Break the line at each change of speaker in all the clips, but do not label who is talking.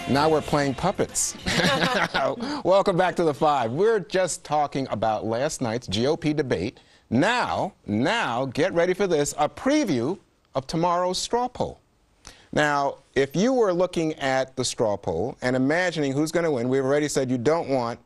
Now we're playing puppets. Welcome back to the Five. We're just talking about last night's GOP debate. Now, get ready for this, a preview of tomorrow's straw poll. Now, if you were looking at the straw poll and imagining who's going to win, we've already said you don't want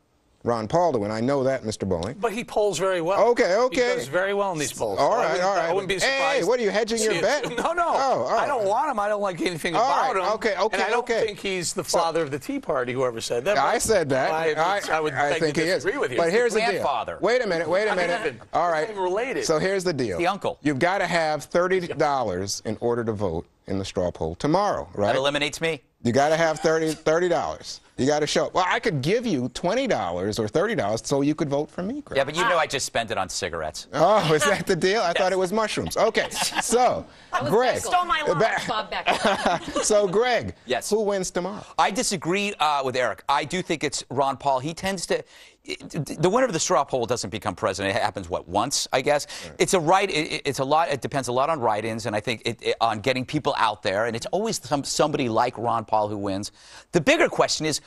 Ron Paul to win. I know that, Mr. Bowling.
But he polls very well.
Okay.
He does very well in these polls.
All right.
I wouldn't be surprised.
Hey, what are you, hedging your bet?
No.
Oh,
I don't want him. I don't like anything about him.
Okay.
And I don't think he's the father of the Tea Party, whoever said that.
I said that.
I think he is. With you.
But here's the deal. Wait a minute. All right.
Related.
So here's the deal.
The uncle.
You've got to have $30 in order to vote in the straw poll tomorrow, right?
That eliminates me.
You got to have $30. You got to show. Well, I could give you $20 or $30 so you could vote for me, Greg.
Yeah, but you know I just spent it on cigarettes.
Oh, is that the deal? I thought it was mushrooms. Okay, so Greg.
Stole my line, Bob Becker.
So Greg,
yes.
Who wins tomorrow?
I disagree with Eric. I do think it's Ron Paul. He tends to. The winner of the straw poll doesn't become president. It happens, once, I guess. Right. It's a right. It's a lot. It depends a lot on write-ins, and I think on getting people out there. And it's always somebody like Ron Paul who wins. The bigger question is,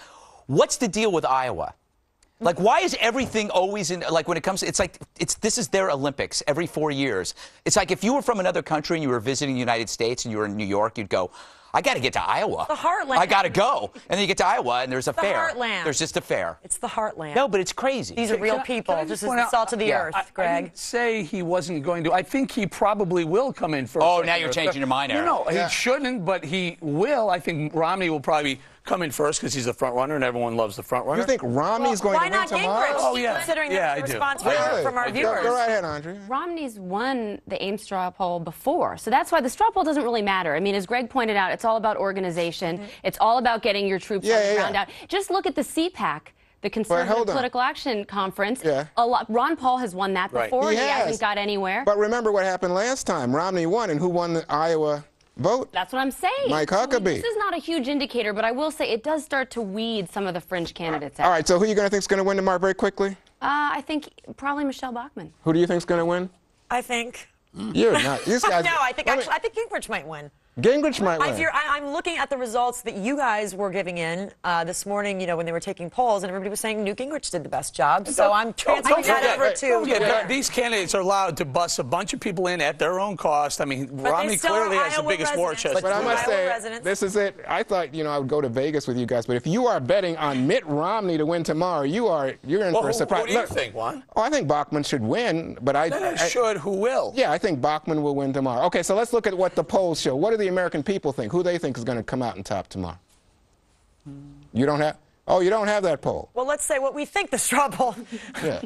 what's the deal with Iowa? Like, why is everything always in, like, when it comes, this is their Olympics every 4 years. It's like if you were from another country and you were visiting the United States and you were in New York, you'd go, I got to get to Iowa.
The heartland.
I got to go. And then you get to Iowa and there's a fair.
Heartland.
There's just a fair.
It's the heartland.
No, but it's crazy.
These are real people. This is the salt of the earth, Greg.
I didn't say he wasn't going to. I think he probably will come in first.
Oh, now you're changing your mind, Eric.
No, he shouldn't, but he will. I think Romney will probably come in first because he's the front runner and everyone loves the front runner.
You think Romney's going to win tomorrow?
Why not Gingrich?
Oh, yeah.
Considering the response from our viewers.
Go right ahead, Andre.
Romney's won the Ames straw poll before, so that's why the straw poll doesn't really matter. I mean, as Greg pointed out, it's all about organization. It's all about getting your troops on the ground out. Just look at the CPAC. The Conservative Political Action Conference.
Yeah.
Ron Paul has won that before. He hasn't got anywhere.
But remember what happened last time. Romney won, and who won the Iowa vote?
That's what I'm saying.
Mike Huckabee.
This is not a huge indicator, but I will say it does start to weed some of the fringe candidates out.
All right, so who are you going to think is going to win tomorrow very quickly?
I think probably Michelle Bachmann.
Who do you think is going to win?
I think.
You're not. These guys.
No, I think Gingrich might win.
Gingrich might win.
I'm looking at the results that you guys were giving in this morning, when they were taking polls, and everybody was saying Newt Gingrich did the best job. So I'm transferring that over to...
These candidates are allowed to bus a bunch of people in at their own cost. I mean, Romney clearly has the biggest war chest.
But I must say, this is it. I thought, I would go to Vegas with you guys, but if you are betting on Mitt Romney to win tomorrow, you're in for a surprise.
What do you think, Juan?
Oh, I think Bachmann should win, but
who will?
Yeah, I think Bachmann will win tomorrow. Okay, so let's look at what the polls show. What do the American people think? Who they think is going to come out on top tomorrow? You don't have? Oh, you don't have that poll.
Well, let's say what we think the straw poll.
Yeah.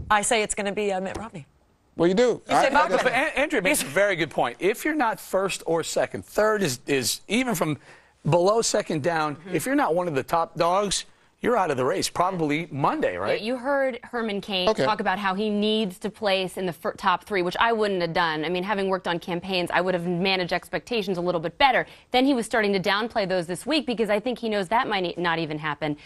I say it's going to be Mitt Romney.
Well, you do.
You say Bachmann.
But Andrea makes a very good point. If you're not first or second, third is even from below second down. If you're not one of the top dogs, you're out of the race, probably Monday, right?
Yeah, you heard Herman Cain talk about how he needs to place in the top three, which I wouldn't have done. I mean, having worked on campaigns, I would have managed expectations a little bit better. Then he was starting to downplay those this week because I think he knows that might not even happen.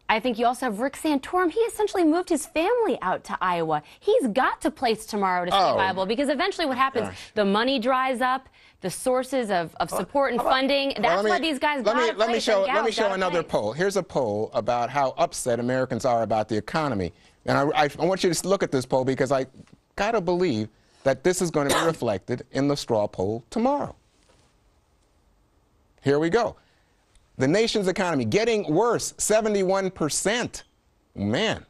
I think you also have Rick Santorum. He essentially moved his family out to Iowa. He's got to place tomorrow to stay viable because eventually what happens, the money dries up, the sources of support and funding. That's why these guys
let me show another poll. Here's a poll about how upset Americans are about the economy. And I want you to look at this poll because I got to believe that this is going to be reflected in the straw poll tomorrow. Here we go. The nation's economy getting worse, 71%. Man,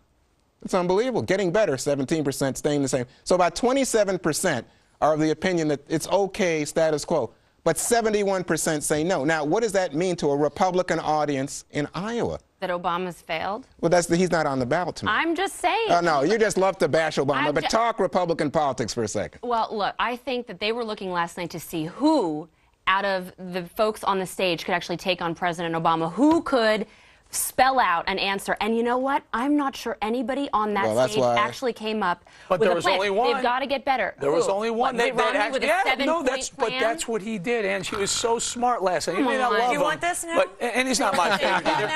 it's unbelievable. Getting better, 17%, staying the same. So about 27% are of the opinion that it's okay, status quo. But 71% say no. Now, what does that mean to a Republican audience in Iowa?
That Obama's failed?
Well, he's not on the ballot tonight.
I'm just saying.
No, you just love to bash Obama, but talk Republican politics for a second.
Well, look, I think that they were looking last night to see who out of the folks on the stage could actually take on President Obama, who could spell out an answer. And you know what? I'm not sure anybody on that stage actually came up with a plan. But there was only one. They've got to get better.
There was only one.
Mitt Romney with a 7-point plan?
But that's what he did, and she was so smart last night. You may not love him.
You want this now?
And he's not my favorite either.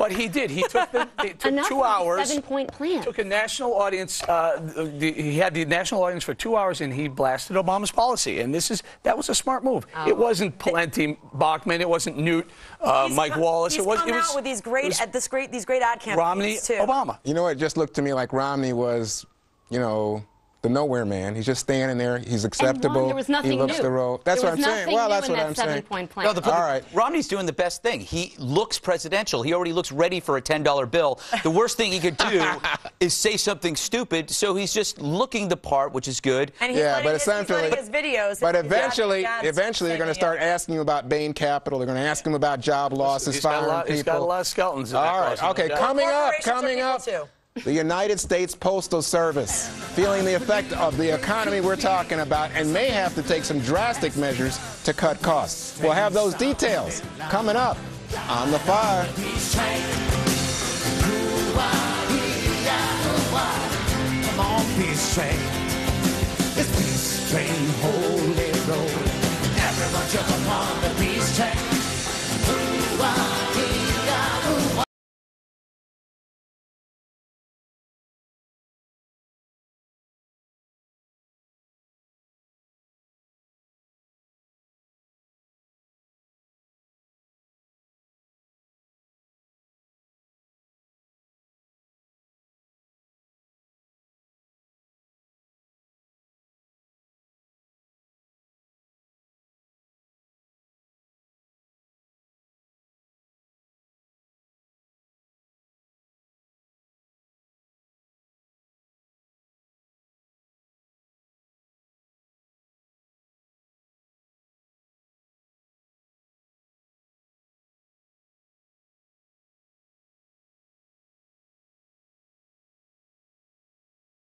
But he did. He took, it took
Enough
2
of the
hours.
7-point plan.
Took a national audience. He had the national audience for 2 hours, and he blasted Obama's policy. And that was a smart move.
Oh.
It wasn't Pawlenty Bachmann. It wasn't Newt, Mike Wallace.
He's come out with these great ad campaigns
Romney,
too.
Obama.
You know, it just looked to me like Romney was, you know, the nowhere man. He's just standing there. He's acceptable.
There was nothing
he looks
new.
the role. That's
There
what I'm
was
saying.
nothing
Well,
new
that's
in
what
that
I'm saying.
7-point plan.
No,
All right.
Romney's doing the best thing. He looks presidential. He already looks ready for a $10 bill. The worst thing he could do is say something stupid, so he's just looking the part, which is good.
And he's letting his videos.
But
his
eventually
dad's
they're going to start asking him about Bain Capital. They're going to ask him about job losses, firing people.
He's got a lot of skeletons in
All right.
that
Okay. Coming up. The United States Postal Service feeling the effect of the economy we're talking about and may have to take some drastic measures to cut costs. We'll have those details coming up on The Five.
Come on, peace train. It's peace train, holy road. Everyone jump upon the peace train.